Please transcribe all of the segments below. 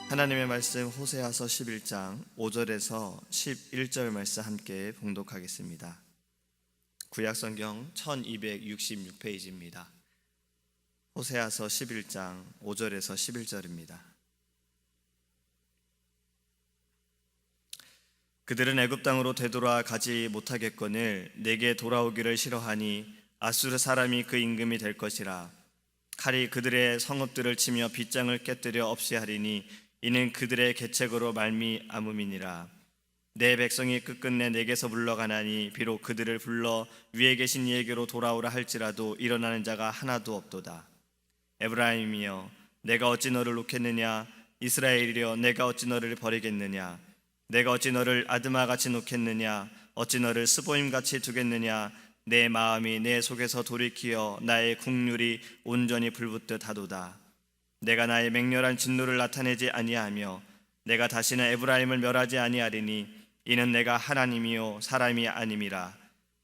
하나님의 말씀 호세아서 11장 5절에서 11절 말씀 함께 봉독하겠습니다. 구약성경 1266페이지입니다. 호세아서 11장 5절에서 11절입니다. 그들은 애굽 땅으로 되돌아 가지 못하겠거늘 내게 돌아오기를 싫어하니 아수르 사람이 그 임금이 될 것이라. 칼이 그들의 성읍들을 치며 빗장을 깨뜨려 없이 하리니 이는 그들의 계책으로 말미암음이니라. 내 백성이 끝끝내 내게서 물러가나니 비록 그들을 불러 위에 계신 이에게로 돌아오라 할지라도 일어나는 자가 하나도 없도다. 에브라임이여 내가 어찌 너를 놓겠느냐? 이스라엘이여 내가 어찌 너를 버리겠느냐? 내가 어찌 너를 아드마같이 놓겠느냐? 어찌 너를 스보임같이 두겠느냐? 내 마음이 내 속에서 돌이키어 나의 국률이 온전히 불붙듯 하도다. 내가 나의 맹렬한 진노를 나타내지 아니하며 내가 다시는 에브라임을 멸하지 아니하리니 이는 내가 하나님이요 사람이 아님이라.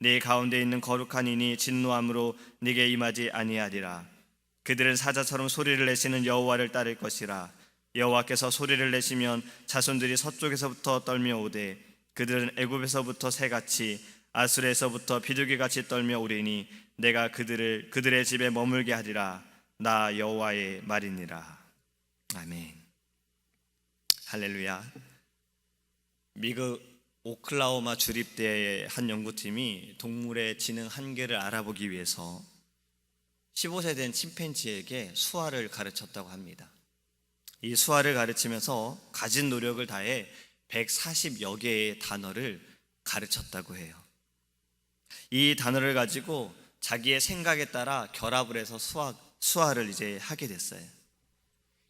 네 가운데 있는 거룩한 이니 진노함으로 네게 임하지 아니하리라. 그들은 사자처럼 소리를 내시는 여호와를 따를 것이라. 여호와께서 소리를 내시면 자손들이 서쪽에서부터 떨며 오되 그들은 애굽에서부터 새같이 아수르에서부터 비둘기같이 떨며 오리니 내가 그들의 집에 머물게 하리라. 나 여호와의 말이니라. 아멘. 할렐루야. 미국 오클라호마 주립대의 한 연구팀이 동물의 지능 한계를 알아보기 위해서 15세 된 침팬지에게 수화를 가르쳤다고 합니다. 이 수화를 가르치면서 가진 노력을 다해 140여 개의 단어를 가르쳤다고 해요. 이 단어를 가지고 자기의 생각에 따라 결합을 해서 수화를 이제 하게 됐어요.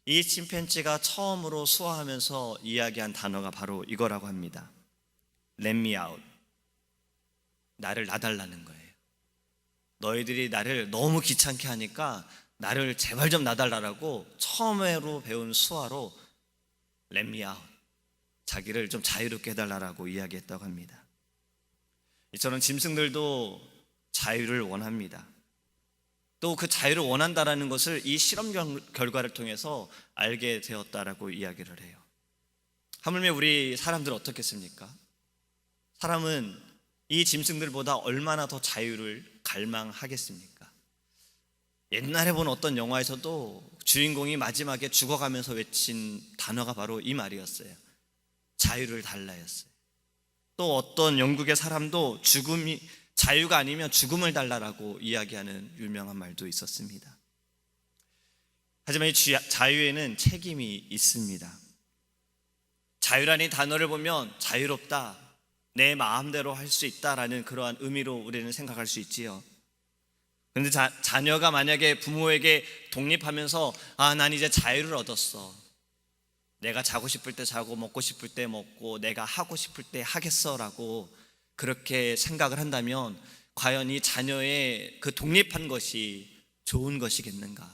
이 침팬지가 처음으로 수화하면서 이야기한 단어가 바로 이거라고 합니다. Let me out. 나를 놔달라는 거예요. 너희들이 나를 너무 귀찮게 하니까 나를 제발 좀 놔달라고 처음으로 배운 수화로 Let me out. 자기를 좀 자유롭게 해달라고 이야기했다고 합니다. 이처럼 짐승들도 자유를 원합니다. 또 그 자유를 원한다라는 것을 이 실험 결과를 통해서 알게 되었다라고 이야기를 해요. 하물며 우리 사람들 어떻겠습니까? 사람은 이 짐승들보다 얼마나 더 자유를 갈망하겠습니까? 옛날에 본 어떤 영화에서도 주인공이 마지막에 죽어가면서 외친 단어가 바로 이 말이었어요. 자유를 달라였어요. 또 어떤 영국의 사람도 자유가 아니면 죽음을 달라라고 이야기하는 유명한 말도 있었습니다. 하지만 이 자유에는 책임이 있습니다. 자유라는 단어를 보면 자유롭다, 내 마음대로 할 수 있다라는 그러한 의미로 우리는 생각할 수 있지요. 그런데 자녀가 만약에 부모에게 독립하면서 난 이제 자유를 얻었어, 내가 자고 싶을 때 자고 먹고 싶을 때 먹고 내가 하고 싶을 때 하겠어라고 그렇게 생각을 한다면 과연 이 자녀의 그 독립한 것이 좋은 것이겠는가?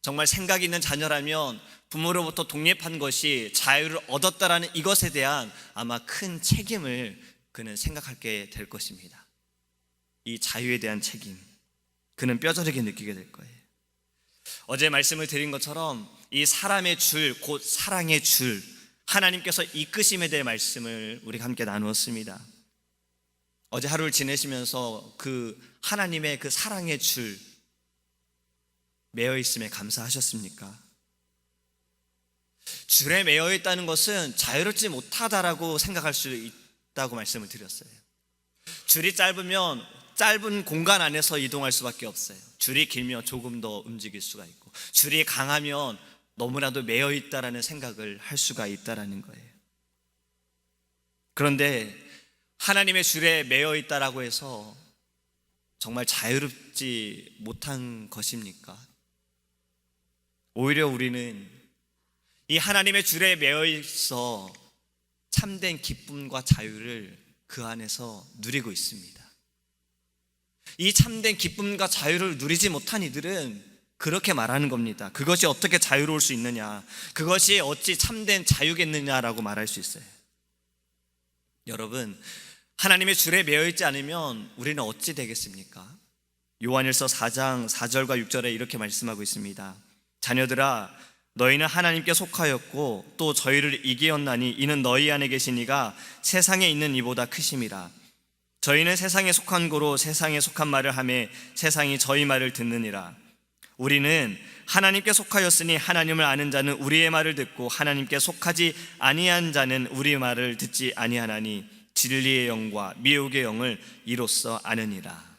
정말 생각이 있는 자녀라면 부모로부터 독립한 것이 자유를 얻었다라는 이것에 대한 아마 큰 책임을 그는 생각하게 될 것입니다. 이 자유에 대한 책임, 그는 뼈저리게 느끼게 될 거예요. 어제 말씀을 드린 것처럼 이 사람의 줄, 곧 사랑의 줄, 하나님께서 이끄심에 대해 말씀을 우리가 함께 나누었습니다. 어제 하루를 지내시면서 그 하나님의 그 사랑의 줄 매여 있음에 감사하셨습니까? 줄에 매여 있다는 것은 자유롭지 못하다라고 생각할 수 있다고 말씀을 드렸어요. 줄이 짧으면 짧은 공간 안에서 이동할 수밖에 없어요. 줄이 길면 조금 더 움직일 수가 있고, 줄이 강하면 너무나도 매여 있다라는 생각을 할 수가 있다라는 거예요. 그런데 하나님의 줄에 매여 있다라고 해서 정말 자유롭지 못한 것입니까? 오히려 우리는 이 하나님의 줄에 매여 있어 참된 기쁨과 자유를 그 안에서 누리고 있습니다. 이 참된 기쁨과 자유를 누리지 못한 이들은 그렇게 말하는 겁니다. 그것이 어떻게 자유로울 수 있느냐, 그것이 어찌 참된 자유겠느냐라고 말할 수 있어요. 여러분, 하나님의 줄에 매여 있지 않으면 우리는 어찌 되겠습니까? 요한일서 4장 4절과 6절에 이렇게 말씀하고 있습니다. 자녀들아, 너희는 하나님께 속하였고 또 저희를 이기었나니 이는 너희 안에 계신 이가 세상에 있는 이보다 크심이라. 저희는 세상에 속한 고로 세상에 속한 말을 하매 세상이 저희 말을 듣느니라. 우리는 하나님께 속하였으니 하나님을 아는 자는 우리의 말을 듣고 하나님께 속하지 아니한 자는 우리 말을 듣지 아니하나니 진리의 영과 미혹의 영을 이로써 아느니라.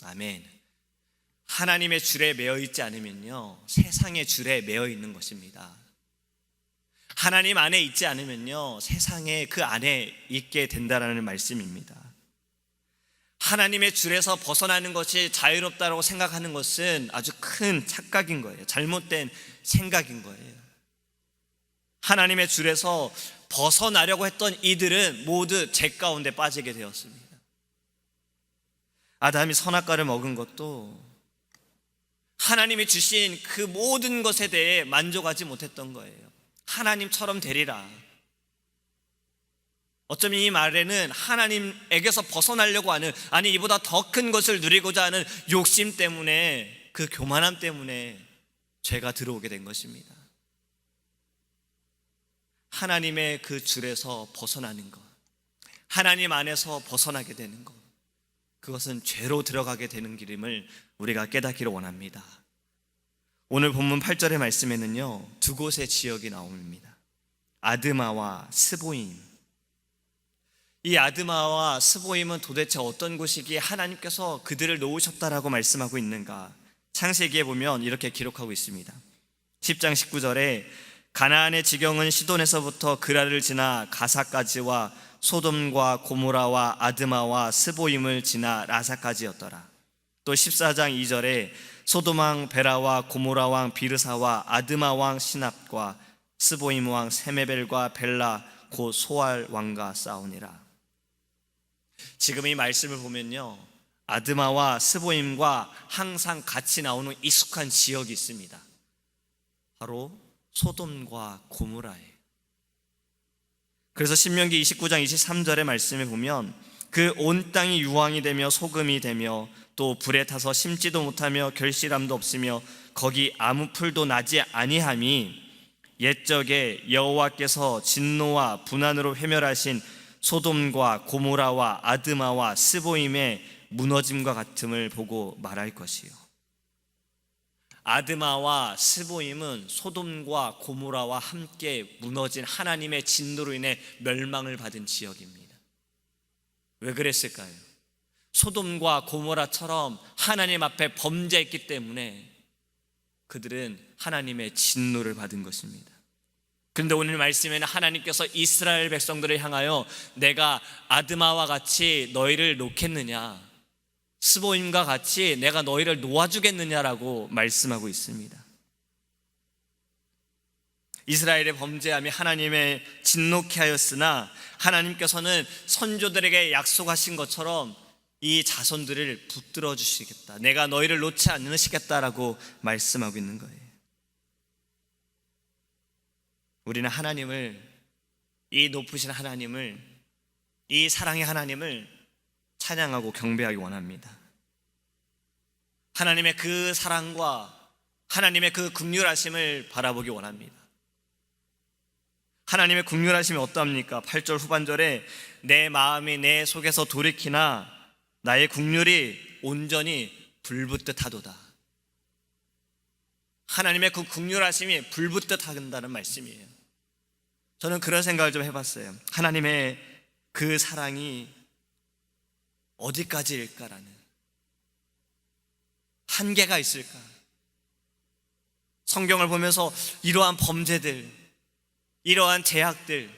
아멘. 하나님의 줄에 매어 있지 않으면요, 세상의 줄에 매어 있는 것입니다. 하나님 안에 있지 않으면요, 세상에 그 안에 있게 된다라는 말씀입니다. 하나님의 줄에서 벗어나는 것이 자유롭다고 생각하는 것은 아주 큰 착각인 거예요. 잘못된 생각인 거예요. 하나님의 줄에서 벗어나려고 했던 이들은 모두 죄 가운데 빠지게 되었습니다. 아담이 선악과를 먹은 것도 하나님이 주신 그 모든 것에 대해 만족하지 못했던 거예요. 하나님처럼 되리라. 어쩌면 이 말에는 하나님에게서 벗어나려고 하는, 아니 이보다 더 큰 것을 누리고자 하는 욕심 때문에, 그 교만함 때문에 죄가 들어오게 된 것입니다. 하나님의 그 줄에서 벗어나는 것, 하나님 안에서 벗어나게 되는 것, 그것은 죄로 들어가게 되는 길임을 우리가 깨닫기를 원합니다. 오늘 본문 8절의 말씀에는요, 두 곳의 지역이 나옵니다. 아드마와 스보임. 이 아드마와 스보임은 도대체 어떤 곳이기에 하나님께서 그들을 놓으셨다라고 말씀하고 있는가? 창세기에 보면 이렇게 기록하고 있습니다. 10장 19절에 가나안의 지경은 시돈에서부터 그라를 지나 가사까지와 소돔과 고모라와 아드마와 스보임을 지나 라사까지였더라. 또 14장 2절에 소돔 왕 베라와 고모라 왕 비르사와 아드마 왕 시납과 스보임 왕 세메벨과 벨라 곧 소알 왕과 싸우니라. 지금 이 말씀을 보면요, 아드마와 스보임과 항상 같이 나오는 익숙한 지역이 있습니다. 바로 소돔과 고모라예요. 그래서 신명기 29장 23절의 말씀에 보면 그 온 땅이 유황이 되며 소금이 되며 또 불에 타서 심지도 못하며 결실함도 없으며 거기 아무 풀도 나지 아니함이 옛적에 여호와께서 진노와 분한으로 회멸하신 소돔과 고모라와 아드마와 스보임의 무너짐과 같음을 보고 말할 것이요. 아드마와 스보임은 소돔과 고모라와 함께 무너진 하나님의 진노로 인해 멸망을 받은 지역입니다. 왜 그랬을까요? 소돔과 고모라처럼 하나님 앞에 범죄했기 때문에 그들은 하나님의 진노를 받은 것입니다. 그런데 오늘 말씀에는 하나님께서 이스라엘 백성들을 향하여 내가 아드마와 같이 너희를 놓겠느냐, 스보임과 같이 내가 너희를 놓아주겠느냐라고 말씀하고 있습니다. 이스라엘의 범죄함이 하나님의 진노케 하였으나 하나님께서는 선조들에게 약속하신 것처럼 이 자손들을 붙들어 주시겠다, 내가 너희를 놓지 않으시겠다라고 말씀하고 있는 거예요. 우리는 하나님을, 이 높으신 하나님을, 이 사랑의 하나님을 찬양하고 경배하기 원합니다. 하나님의 그 사랑과 하나님의 그 긍휼하심을 바라보기 원합니다. 하나님의 긍휼하심이 어떠합니까? 8절 후반절에 내 마음이 내 속에서 돌이키나 나의 긍휼이 온전히 불붙듯 하도다. 하나님의 그 긍휼하심이 불붙듯 한다는 말씀이에요. 저는 그런 생각을 좀 해봤어요. 하나님의 그 사랑이 어디까지일까라는, 한계가 있을까? 성경을 보면서 이러한 범죄들, 이러한 죄악들,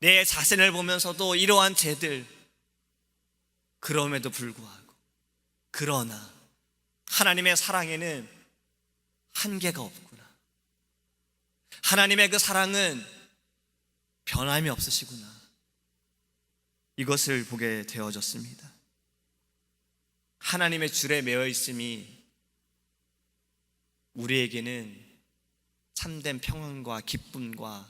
내 자신을 보면서도 이러한 죄들, 그럼에도 불구하고, 그러나 하나님의 사랑에는 한계가 없구나. 하나님의 그 사랑은 변함이 없으시구나. 이것을 보게 되어졌습니다. 하나님의 줄에 매어 있음이 우리에게는 참된 평안과 기쁨과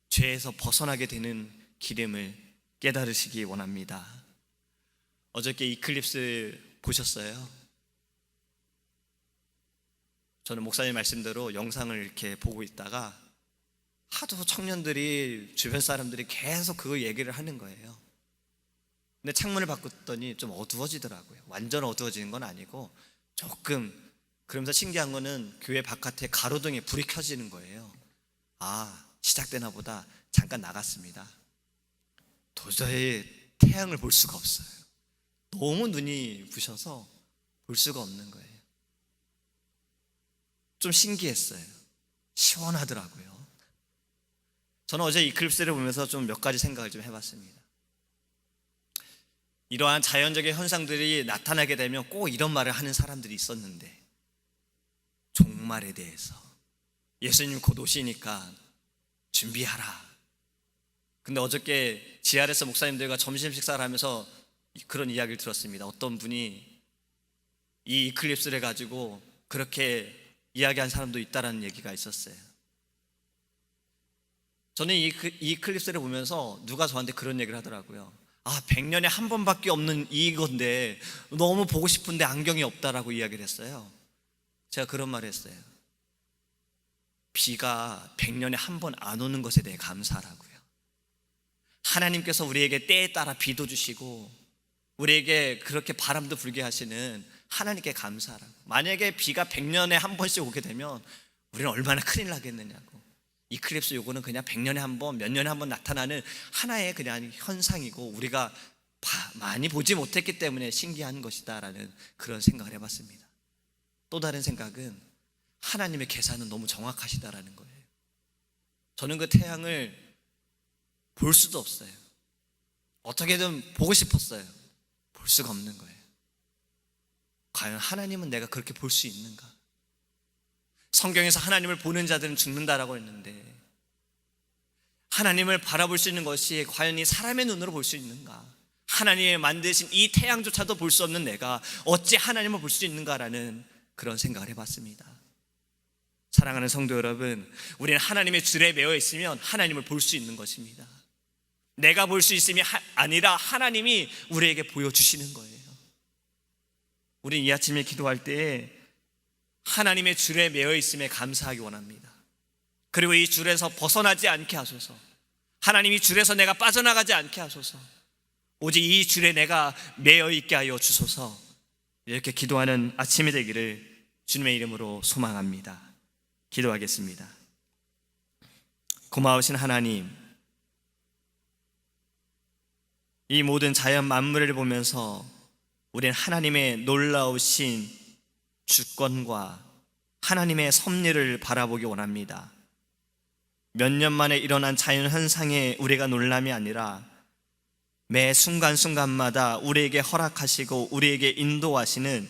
죄에서 벗어나게 되는 길임을 깨달으시기 원합니다. 어저께 이클립스 보셨어요? 저는 목사님 말씀대로 영상을 이렇게 보고 있다가 하도 청년들이, 주변 사람들이 계속 그 얘기를 하는 거예요. 근데 창문을 바꿨더니 좀 어두워지더라고요. 완전 어두워지는 건 아니고 조금. 그러면서 신기한 거는 교회 바깥에 가로등에 불이 켜지는 거예요. 아, 시작되나 보다. 잠깐 나갔습니다. 도저히 태양을 볼 수가 없어요. 너무 눈이 부셔서 볼 수가 없는 거예요. 좀 신기했어요. 시원하더라고요. 저는 어제 이클립스를 보면서 좀 몇 가지 생각을 좀 해봤습니다. 이러한 자연적인 현상들이 나타나게 되면 꼭 이런 말을 하는 사람들이 있었는데, 종말에 대해서 예수님 곧 오시니까 준비하라. 근데 어저께 GRS 목사님들과 점심 식사를 하면서 그런 이야기를 들었습니다. 어떤 분이 이 이클립스를 가지고 그렇게 이야기한 사람도 있다라는 얘기가 있었어요. 저는 이 이클립스를 보면서 누가 저한테 그런 얘기를 하더라고요. 아, 100년에 한 번밖에 없는 이건데 너무 보고 싶은데 안경이 없다라고 이야기를 했어요. 제가 그런 말을 했어요. 비가 100년에 한 번 안 오는 것에 대해 감사하라고요. 하나님께서 우리에게 때에 따라 비도 주시고 우리에게 그렇게 바람도 불게 하시는 하나님께 감사하라고. 만약에 비가 100년에 한 번씩 오게 되면 우리는 얼마나 큰일 나겠느냐고. 이클립스 요거는 그냥 100년에 한 번, 몇 년에 한 번 나타나는 하나의 그냥 현상이고 우리가 많이 보지 못했기 때문에 신기한 것이다라는 그런 생각을 해봤습니다. 또 다른 생각은 하나님의 계산은 너무 정확하시다라는 거예요. 저는 그 태양을 볼 수도 없어요. 어떻게든 보고 싶었어요. 볼 수가 없는 거예요. 과연 하나님은 내가 그렇게 볼 수 있는가? 성경에서 하나님을 보는 자들은 죽는다라고 했는데, 하나님을 바라볼 수 있는 것이 과연 이 사람의 눈으로 볼 수 있는가? 하나님이 만드신 이 태양조차도 볼 수 없는 내가 어찌 하나님을 볼 수 있는가라는 그런 생각을 해봤습니다. 사랑하는 성도 여러분, 우리는 하나님의 줄에 매여 있으면 하나님을 볼 수 있는 것입니다. 내가 볼 수 있음이 아니라 하나님이 우리에게 보여주시는 거예요. 우리는 이 아침에 기도할 때 하나님의 줄에 매여 있음에 감사하기 원합니다. 그리고 이 줄에서 벗어나지 않게 하소서. 하나님이 줄에서 내가 빠져나가지 않게 하소서. 오직 이 줄에 내가 매여 있게 하여 주소서. 이렇게 기도하는 아침이 되기를 주님의 이름으로 소망합니다. 기도하겠습니다. 고마우신 하나님, 이 모든 자연 만물을 보면서 우리는 하나님의 놀라우신 주권과 하나님의 섭리를 바라보기 원합니다. 몇 년 만에 일어난 자연 현상에 우리가 놀람이 아니라 매 순간순간마다 우리에게 허락하시고 우리에게 인도하시는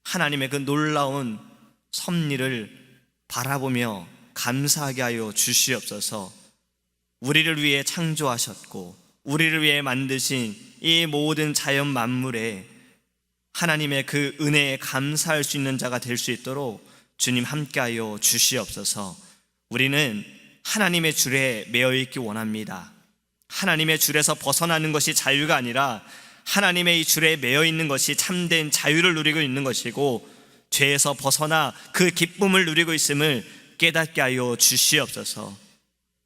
하나님의 그 놀라운 섭리를 바라보며 감사하게 하여 주시옵소서. 우리를 위해 창조하셨고 우리를 위해 만드신 이 모든 자연 만물에 하나님의 그 은혜에 감사할 수 있는 자가 될 수 있도록 주님 함께하여 주시옵소서. 우리는 하나님의 줄에 매여 있기 원합니다. 하나님의 줄에서 벗어나는 것이 자유가 아니라 하나님의 이 줄에 매여 있는 것이 참된 자유를 누리고 있는 것이고, 죄에서 벗어나 그 기쁨을 누리고 있음을 깨닫게 하여 주시옵소서.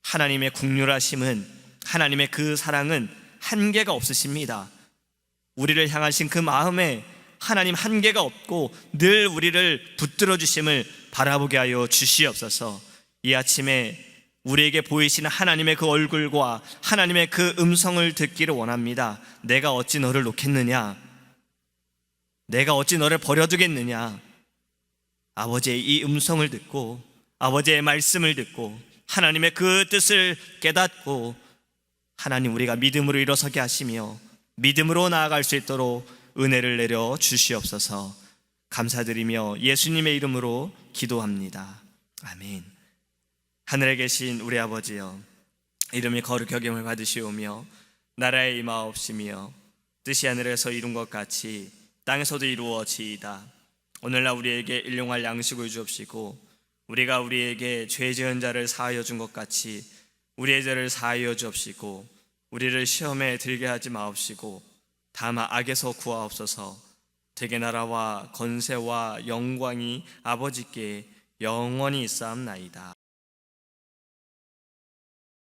하나님의 긍휼하심은, 하나님의 그 사랑은 한계가 없으십니다. 우리를 향하신 그 마음에 하나님 한계가 없고 늘 우리를 붙들어 주심을 바라보게 하여 주시옵소서. 이 아침에 우리에게 보이시는 하나님의 그 얼굴과 하나님의 그 음성을 듣기를 원합니다. 내가 어찌 너를 놓겠느냐? 내가 어찌 너를 버려두겠느냐? 아버지의 이 음성을 듣고 아버지의 말씀을 듣고 하나님의 그 뜻을 깨닫고 하나님, 우리가 믿음으로 일어서게 하시며 믿음으로 나아갈 수 있도록 은혜를 내려 주시옵소서. 감사드리며 예수님의 이름으로 기도합니다. 아멘. 하늘에 계신 우리 아버지여, 이름이 거룩 여김을 받으시오며 나라의 임하옵시며 뜻이 하늘에서 이룬 것 같이 땅에서도 이루어지이다. 오늘날 우리에게 일용할 양식을 주옵시고 우리가 우리에게 죄 지은 자를 사하여 준 것 같이 우리의 죄를 사하여 주옵시고 우리를 시험에 들게 하지 마옵시고 다만 악에서 구하옵소서. 되게 나라와 건세와 영광이 아버지께 영원히 있사옵나이다.